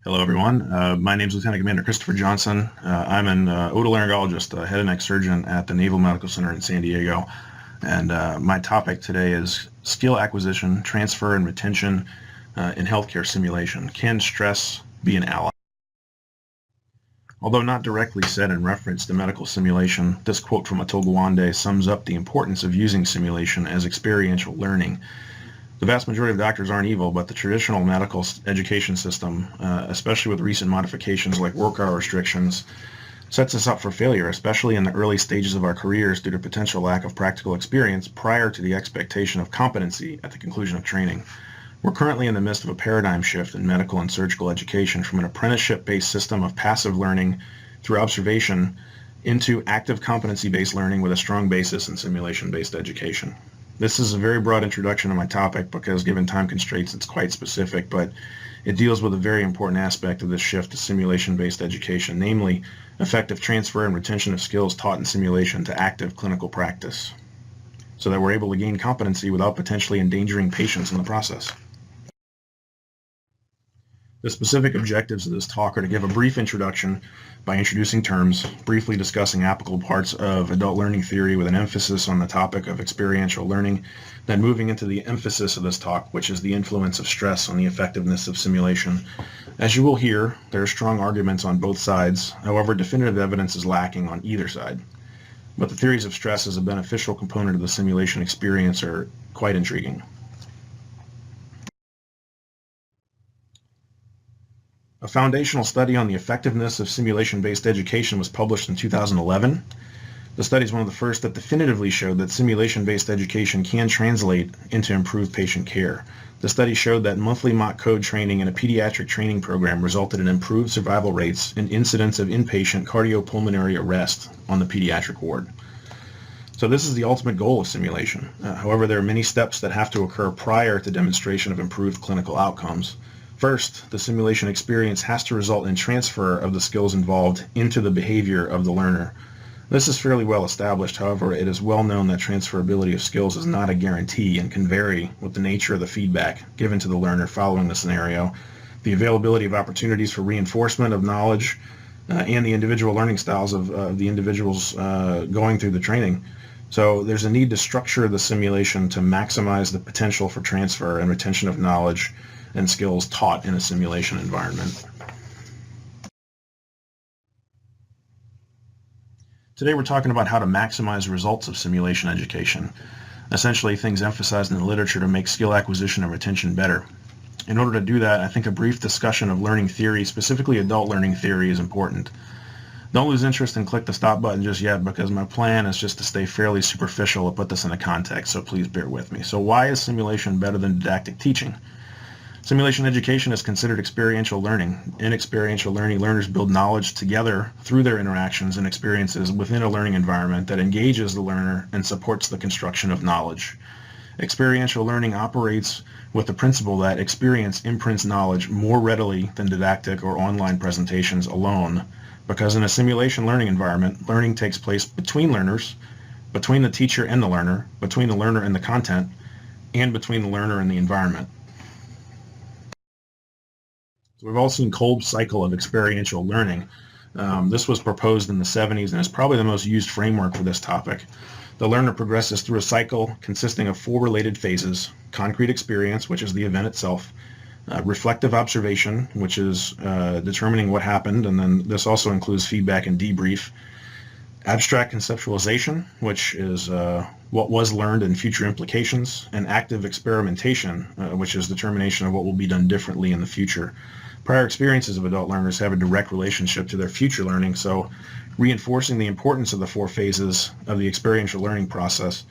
Hello, everyone. My name is Lieutenant Commander Christopher Johnson. I'm an otolaryngologist, head and neck surgeon at the Naval Medical Center in San Diego. And my topic today is skill acquisition, transfer, and retention in healthcare simulation. Can stress be an ally? Although not directly said in reference to medical simulation, this quote from Atul Gawande sums up the importance of using simulation as experiential learning. The vast majority of doctors aren't evil, but the traditional medical education system, especially with recent modifications like work hour restrictions, sets us up for failure, especially in the early stages of our careers due to potential lack of practical experience prior to the expectation of competency at the conclusion of training. We're currently in the midst of a paradigm shift in medical and surgical education from an apprenticeship-based system of passive learning through observation into active competency-based learning with a strong basis in simulation-based education. This is a very broad introduction to my topic because given time constraints it's quite specific, but it deals with a very important aspect of this shift to simulation-based education, namely effective transfer and retention of skills taught in simulation to active clinical practice, so that we're able to gain competency without potentially endangering patients in the process. The specific objectives of this talk are to give a brief introduction by introducing terms, briefly discussing applicable parts of adult learning theory with an emphasis on the topic of experiential learning, then moving into the emphasis of this talk, which is the influence of stress on the effectiveness of simulation. As you will hear, there are strong arguments on both sides. However, definitive evidence is lacking on either side. But the theories of stress as a beneficial component of the simulation experience are quite intriguing. A foundational study on the effectiveness of simulation-based education was published in 2011. The study is one of the first that definitively showed that simulation-based education can translate into improved patient care. The study showed that monthly mock code training in a pediatric training program resulted in improved survival rates and incidence of inpatient cardiopulmonary arrest on the pediatric ward. So this is the ultimate goal of simulation. However, there are many steps that have to occur prior to demonstration of improved clinical outcomes. First, the simulation experience has to result in transfer of the skills involved into the behavior of the learner. This is fairly well established. However, it is well known that transferability of skills is not a guarantee and can vary with the nature of the feedback given to the learner following the scenario, the availability of opportunities for reinforcement of knowledge, and the individual learning styles of the individuals going through the training. So there's a need to structure the simulation to maximize the potential for transfer and retention of knowledge and skills taught in a simulation environment. Today we're talking about how to maximize results of simulation education, essentially things emphasized in the literature to make skill acquisition and retention better. In order to do that, I think a brief discussion of learning theory, specifically adult learning theory, is important. Don't lose interest and click the stop button just yet, because my plan is just to stay fairly superficial to put this into context, so please bear with me. So why is simulation better than didactic teaching? Simulation education is considered experiential learning. In experiential learning, learners build knowledge together through their interactions and experiences within a learning environment that engages the learner and supports the construction of knowledge. Experiential learning operates with the principle that experience imprints knowledge more readily than didactic or online presentations alone, because in a simulation learning environment, learning takes place between learners, between the teacher and the learner, between the learner and the content, and between the learner and the environment. We've all seen Kolb's cycle of experiential learning. This was proposed in the 70s and is probably the most used framework for this topic. The learner progresses through a cycle consisting of 4 related phases: concrete experience, which is the event itself, reflective observation, which is determining what happened, and then this also includes feedback and debrief, abstract conceptualization, which is what was learned and future implications, and active experimentation, which is determination of what will be done differently in the future. Prior experiences of adult learners have a direct relationship to their future learning, so reinforcing the importance of the 4 phases of the experiential learning process,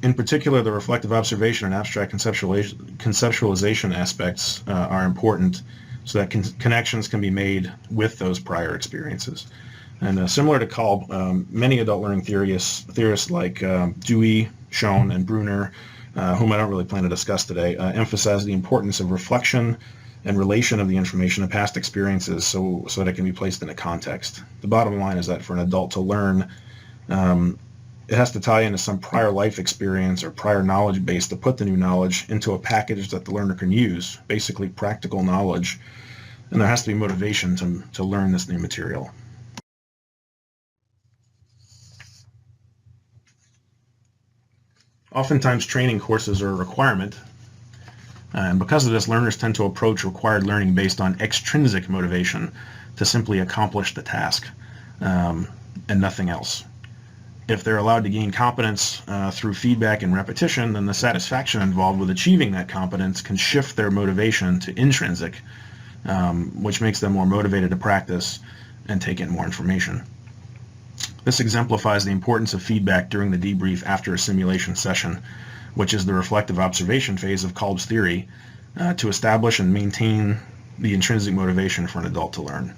in particular the reflective observation and abstract conceptualization aspects are important so that connections can be made with those prior experiences. And similar to Kolb, many adult learning theorists like Dewey, Schoen, and Bruner, whom I don't really plan to discuss today, emphasize the importance of reflection and relation of the information to past experiences so that it can be placed in a context. The bottom line is that for an adult to learn, it has to tie into some prior life experience or prior knowledge base to put the new knowledge into a package that the learner can use, basically practical knowledge and there has to be motivation to learn this new material. Oftentimes, training courses are a requirement, and because of this, learners tend to approach required learning based on extrinsic motivation to simply accomplish the task, and nothing else. If they're allowed to gain competence through feedback and repetition, then the satisfaction involved with achieving that competence can shift their motivation to intrinsic, which makes them more motivated to practice and take in more information. This exemplifies the importance of feedback during the debrief after a simulation session, which is the reflective observation phase of Kolb's theory, to establish and maintain the intrinsic motivation for an adult to learn.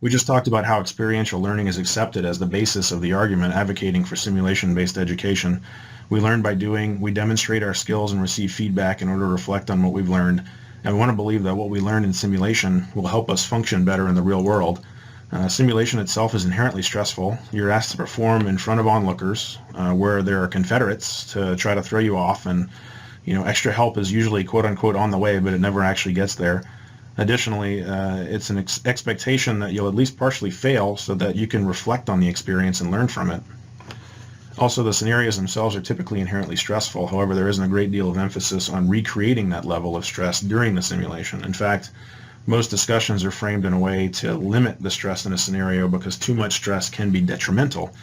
We just talked about how experiential learning is accepted as the basis of the argument advocating for simulation-based education. We learn by doing, we demonstrate our skills and receive feedback in order to reflect on what we've learned, and we want to believe that what we learn in simulation will help us function better in the real world. Simulation itself is inherently stressful. You're asked to perform in front of onlookers where there are Confederates to try to throw you off, and extra help is usually quote-unquote on the way, but it never actually gets there. Additionally, it's an expectation that you'll at least partially fail so that you can reflect on the experience and learn from it. Also, the scenarios themselves are typically inherently stressful. However, there isn't a great deal of emphasis on recreating that level of stress during the simulation. In fact, most discussions are framed in a way to limit the stress in a scenario because too much stress can be detrimental.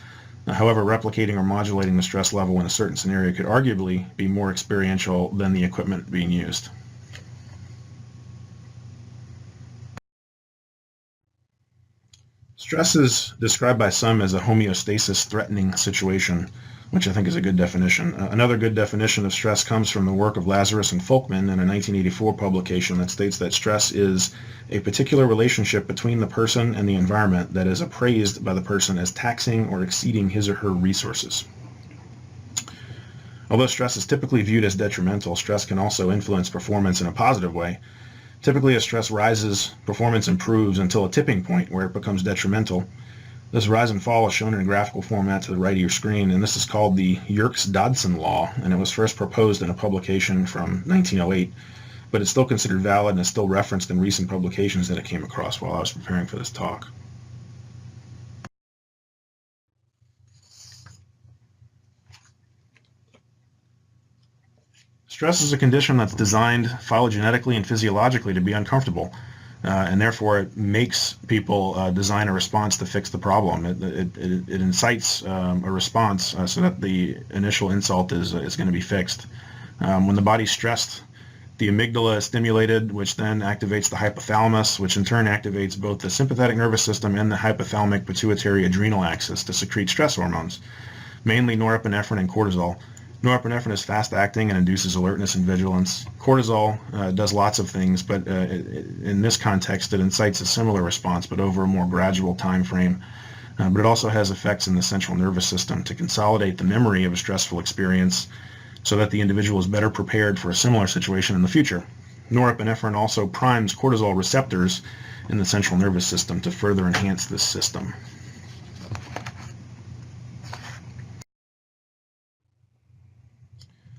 However, replicating or modulating the stress level in a certain scenario could arguably be more experiential than the equipment being used. Stress is described by some as a homeostasis-threatening situation, which I think is a good definition. Another good definition of stress comes from the work of Lazarus and Folkman in a 1984 publication that states that stress is a particular relationship between the person and the environment that is appraised by the person as taxing or exceeding his or her resources. Although stress is typically viewed as detrimental, stress can also influence performance in a positive way. Typically, as stress rises, performance improves until a tipping point where it becomes detrimental. This rise and fall is shown in a graphical format to the right of your screen, and this is called the Yerkes-Dodson law, and it was first proposed in a publication from 1908, but it's still considered valid and is still referenced in recent publications that I came across while I was preparing for this talk. Stress is a condition that's designed phylogenetically and physiologically to be uncomfortable, and therefore it makes people design a response to fix the problem. It incites a response so that the initial insult is going to be fixed. When the body's stressed, the amygdala is stimulated, which then activates the hypothalamus, which in turn activates both the sympathetic nervous system and the hypothalamic pituitary adrenal axis to secrete stress hormones, mainly norepinephrine and cortisol. Norepinephrine is fast-acting and induces alertness and vigilance. Cortisol does lots of things, but in this context, it incites a similar response, but over a more gradual time frame. But it also has effects in the central nervous system to consolidate the memory of a stressful experience so that the individual is better prepared for a similar situation in the future. Norepinephrine also primes cortisol receptors in the central nervous system to further enhance this system.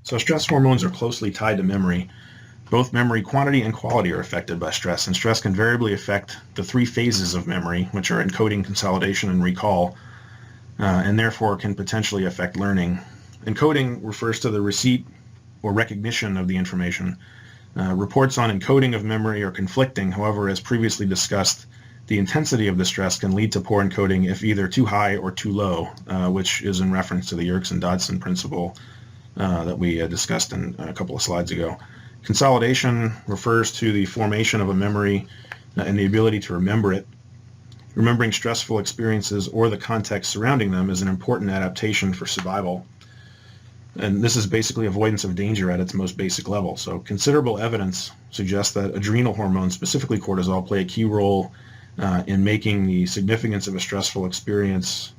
So stress hormones are closely tied to memory. Both memory quantity and quality are affected by stress, and stress can variably affect the three phases of memory, which are encoding, consolidation, and recall, and therefore can potentially affect learning. Encoding refers to the receipt or recognition of the information. Reports on encoding of memory are conflicting. However, as previously discussed, the intensity of the stress can lead to poor encoding if either too high or too low, which is in reference to the Yerkes and Dodson principle that we discussed in a couple of slides ago. Consolidation refers to the formation of a memory and the ability to remember it. Remembering stressful experiences or the context surrounding them is an important adaptation for survival. And this is basically avoidance of danger at its most basic level. So considerable evidence suggests that adrenal hormones, specifically cortisol, play a key role in making the significance of a stressful experience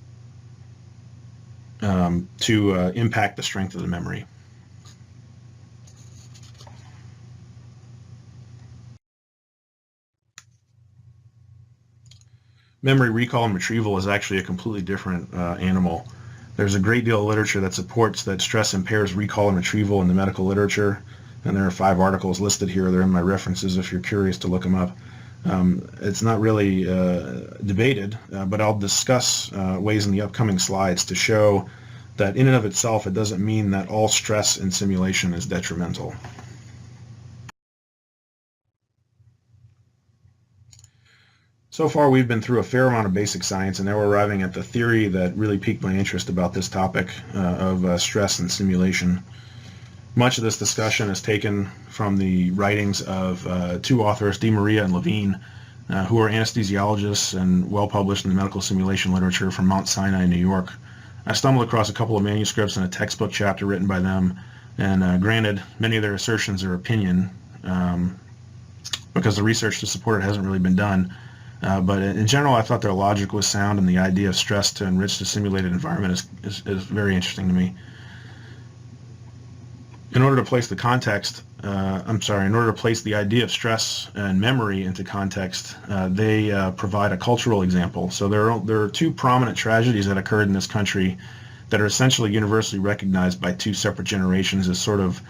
to impact the strength of the memory. Memory recall and retrieval is actually a completely different animal. There's a great deal of literature that supports that stress impairs recall and retrieval in the medical literature, and there are 5 articles listed here. They're in my references if you're curious to look them up. It's not really debated, but I'll discuss ways in the upcoming slides to show that in and of itself, it doesn't mean that all stress in simulation is detrimental. So far, we've been through a fair amount of basic science, and now we're arriving at the theory that really piqued my interest about this topic of stress and simulation. Much of this discussion is taken from the writings of 2 authors, DeMaria and Levine, who are anesthesiologists and well-published in the medical simulation literature from Mount Sinai, New York. I stumbled across a couple of manuscripts and a textbook chapter written by them, and granted, many of their assertions are opinion, because the research to support it hasn't really been done. But in general, I thought their logic was sound, and the idea of stress to enrich the simulated environment is very interesting to me. In order to place the idea of stress and memory into context, they provide a cultural example. So there are 2 prominent tragedies that occurred in this country that are essentially universally recognized by 2 separate generations as sort of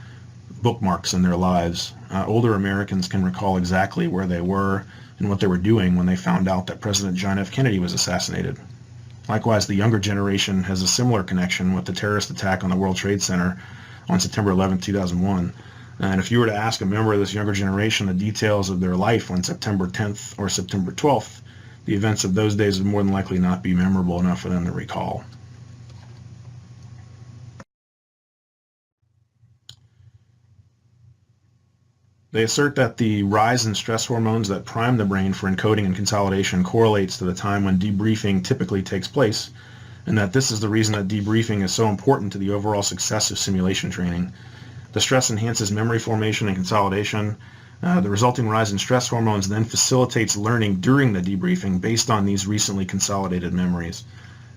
bookmarks in their lives. Older Americans can recall exactly where they were and what they were doing when they found out that President John F. Kennedy was assassinated. Likewise, the younger generation has a similar connection with the terrorist attack on the World Trade Center on September 11, 2001. And if you were to ask a member of this younger generation the details of their life on September 10th or September 12th, the events of those days would more than likely not be memorable enough for them to recall. They assert that the rise in stress hormones that prime the brain for encoding and consolidation correlates to the time when debriefing typically takes place, and that this is the reason that debriefing is so important to the overall success of simulation training. The stress enhances memory formation and consolidation. The resulting rise in stress hormones then facilitates learning during the debriefing based on these recently consolidated memories.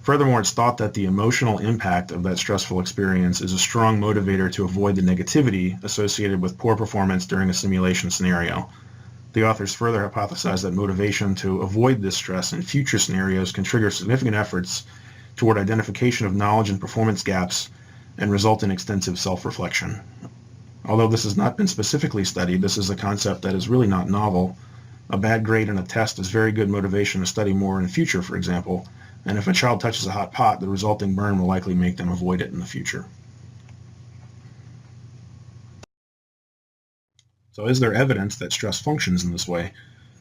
Furthermore, it's thought that the emotional impact of that stressful experience is a strong motivator to avoid the negativity associated with poor performance during a simulation scenario. The authors further hypothesize that motivation to avoid this stress in future scenarios can trigger significant efforts toward identification of knowledge and performance gaps and result in extensive self-reflection. Although this has not been specifically studied, this is a concept that is really not novel. A bad grade in a test is very good motivation to study more in the future, for example, and if a child touches a hot pot, the resulting burn will likely make them avoid it in the future. So is there evidence that stress functions in this way?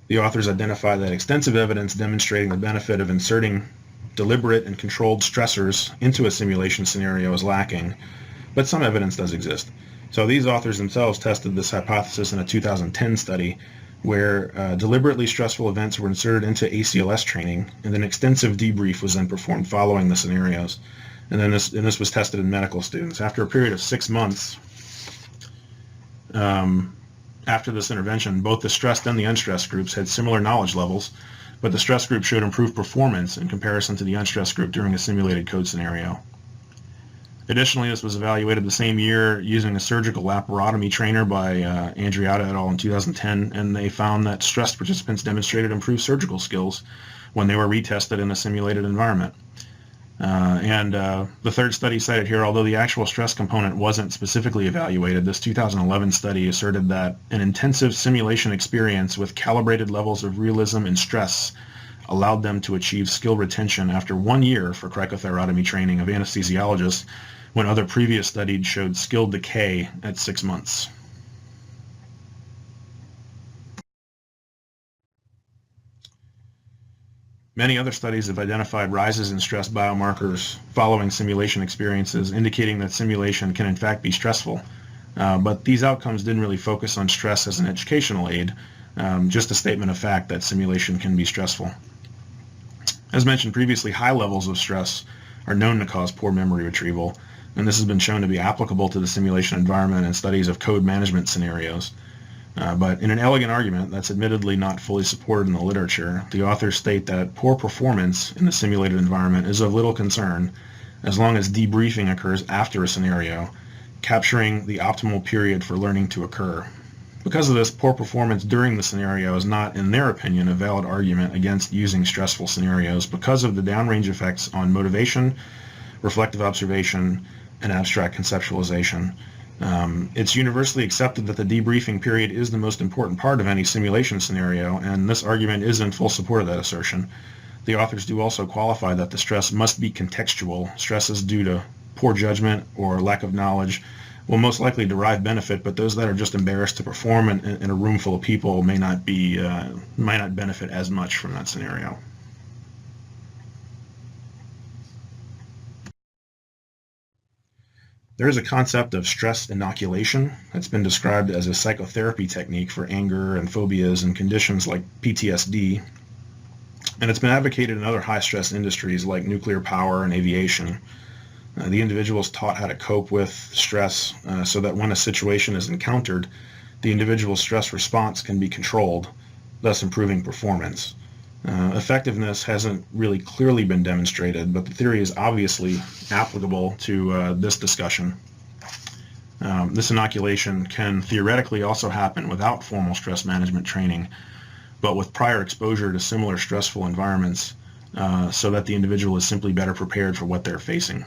The authors identify that extensive evidence demonstrating the benefit of inserting deliberate and controlled stressors into a simulation scenario is lacking, but some evidence does exist. So these authors themselves tested this hypothesis in a 2010 study where deliberately stressful events were inserted into ACLS training, and then extensive debrief was then performed following the scenarios. And then this was tested in medical students. After a period of 6 months after this intervention, both the stressed and the unstressed groups had similar knowledge levels, but the stressed group showed improved performance in comparison to the unstressed group during a simulated code scenario. Additionally, this was evaluated the same year using a surgical laparotomy trainer by Andreatta et al. In 2010, and they found that stressed participants demonstrated improved surgical skills when they were retested in a simulated environment. The third study cited here, although the actual stress component wasn't specifically evaluated, this 2011 study asserted that an intensive simulation experience with calibrated levels of realism and stress allowed them to achieve skill retention after 1 year for cricothyrotomy training of anesthesiologists, when other previous studies showed skill decay at 6 months. Many other studies have identified rises in stress biomarkers following simulation experiences, indicating that simulation can in fact be stressful. But these outcomes didn't really focus on stress as an educational aid, just a statement of fact that simulation can be stressful. As mentioned previously, high levels of stress are known to cause poor memory retrieval, and this has been shown to be applicable to the simulation environment in studies of code management scenarios. But in an elegant argument that's admittedly not fully supported in the literature, the authors state that poor performance in the simulated environment is of little concern as long as debriefing occurs after a scenario, capturing the optimal period for learning to occur. Because of this, poor performance during the scenario is not, in their opinion, a valid argument against using stressful scenarios because of the downrange effects on motivation, reflective observation, and abstract conceptualization. It's universally accepted that the debriefing period is the most important part of any simulation scenario, and this argument is in full support of that assertion. The authors do also qualify that the stress must be contextual. Stresses due to poor judgment or lack of knowledge will most likely derive benefit, but those that are just embarrassed to perform in a room full of people may not benefit as much from that scenario. There is a concept of stress inoculation that's been described as a psychotherapy technique for anger and phobias and conditions like PTSD, and it's been advocated in other high-stress industries like nuclear power and aviation. The individual is taught how to cope with stress so that when a situation is encountered, the individual's stress response can be controlled, thus improving performance. Effectiveness hasn't really clearly been demonstrated, but the theory is obviously applicable to this discussion. This inoculation can theoretically also happen without formal stress management training, but with prior exposure to similar stressful environments so that the individual is simply better prepared for what they're facing.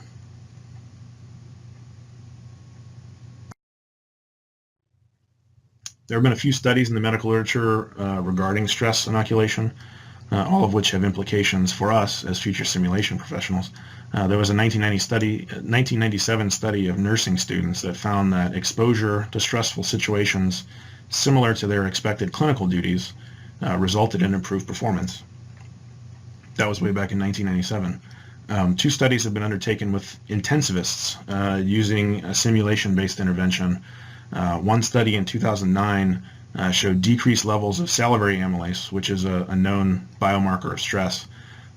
There have been a few studies in the medical literature regarding stress inoculation, all of which have implications for us as future simulation professionals. There was a 1997 study of nursing students that found that exposure to stressful situations similar to their expected clinical duties resulted in improved performance. That was way back in 1997. Two studies have been undertaken with intensivists using a simulation-based intervention. One study in 2009 showed decreased levels of salivary amylase, which is a known biomarker of stress,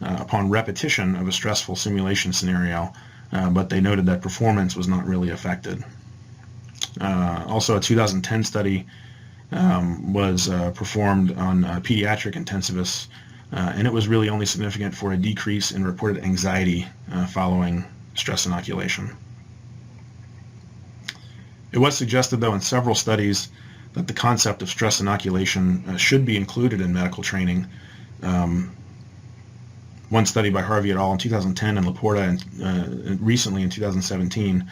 upon repetition of a stressful simulation scenario, but they noted that performance was not really affected. Also, a 2010 study was performed on pediatric intensivists, and it was really only significant for a decrease in reported anxiety following stress inoculation. It was suggested, though, in several studies that the concept of stress inoculation should be included in medical training. One study by Harvey et al. In 2010 and Laporta recently in 2017,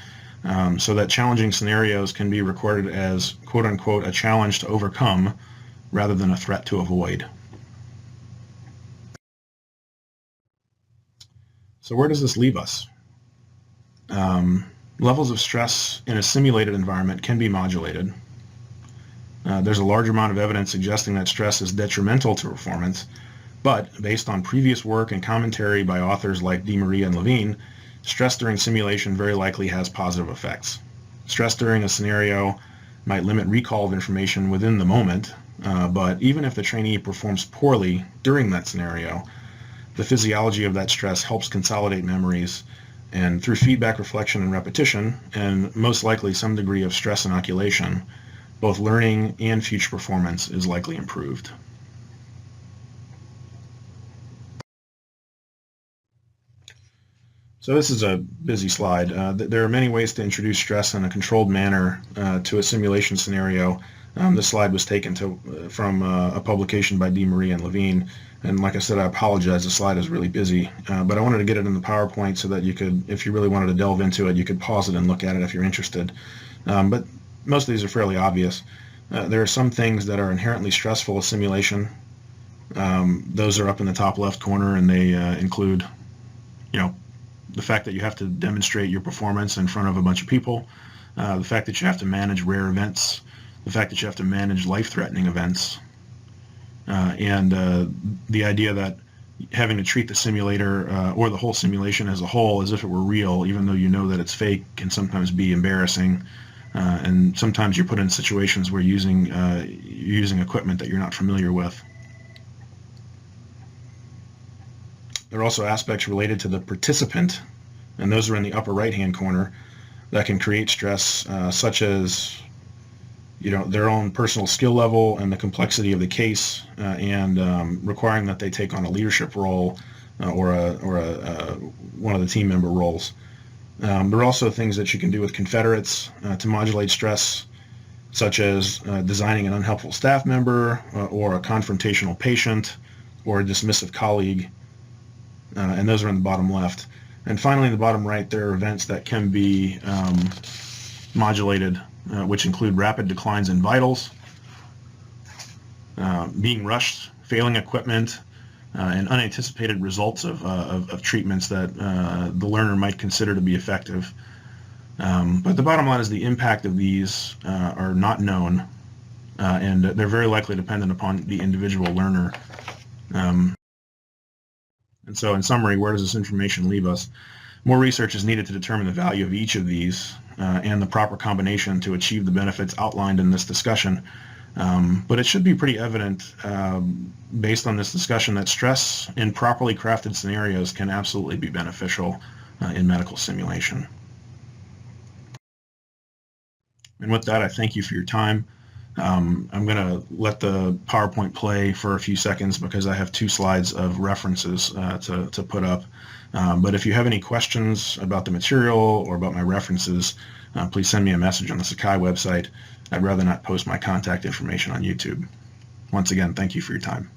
so that challenging scenarios can be recorded as, quote-unquote, a challenge to overcome rather than a threat to avoid. So where does this leave us? Levels of stress in a simulated environment can be modulated. There's a large amount of evidence suggesting that stress is detrimental to performance, but based on previous work and commentary by authors like DeMaria and Levine, stress during simulation very likely has positive effects. Stress during a scenario might limit recall of information within the moment, but even if the trainee performs poorly during that scenario, the physiology of that stress helps consolidate memories, and through feedback, reflection, and repetition, and most likely some degree of stress inoculation, both learning and future performance is likely improved. So this is a busy slide. There are many ways to introduce stress in a controlled manner to a simulation scenario. This slide was taken from a publication by DeMaria and Levine. And like I said, I apologize, the slide is really busy, but I wanted to get it in the PowerPoint so that you could, if you really wanted to delve into it, you could pause it and look at it if you're interested. But most of these are fairly obvious. There are some things that are inherently stressful with simulation. Those are up in the top left corner, and they include, the fact that you have to demonstrate your performance in front of a bunch of people, the fact that you have to manage rare events, the fact that you have to manage life-threatening events, and the idea that having to treat the simulator or the whole simulation as a whole as if it were real, even though you know that it's fake, can sometimes be embarrassing. And sometimes you're put in situations where you're using equipment that you're not familiar with. There are also aspects related to the participant, and those are in the upper right-hand corner, that can create stress, such as their own personal skill level and the complexity of the case, and requiring that they take on a leadership role or one of the team member roles. There are also things that you can do with confederates to modulate stress, such as designing an unhelpful staff member or a confrontational patient or a dismissive colleague, and those are in the bottom left. And finally, in the bottom right, there are events that can be modulated, which include rapid declines in vitals, being rushed, failing equipment, and unanticipated results of treatments that the learner might consider to be effective. But the bottom line is the impact of these are not known, and they're very likely dependent upon the individual learner. And so in summary, where does this information leave us? More research is needed to determine the value of each of these and the proper combination to achieve the benefits outlined in this discussion. But it should be pretty evident based on this discussion that stress in properly crafted scenarios can absolutely be beneficial in medical simulation. And with that, I thank you for your time. I'm going to let the PowerPoint play for a few seconds because I have 2 slides of references to put up. But if you have any questions about the material or about my references, please send me a message on the Sakai website. I'd rather not post my contact information on YouTube. Once again, thank you for your time.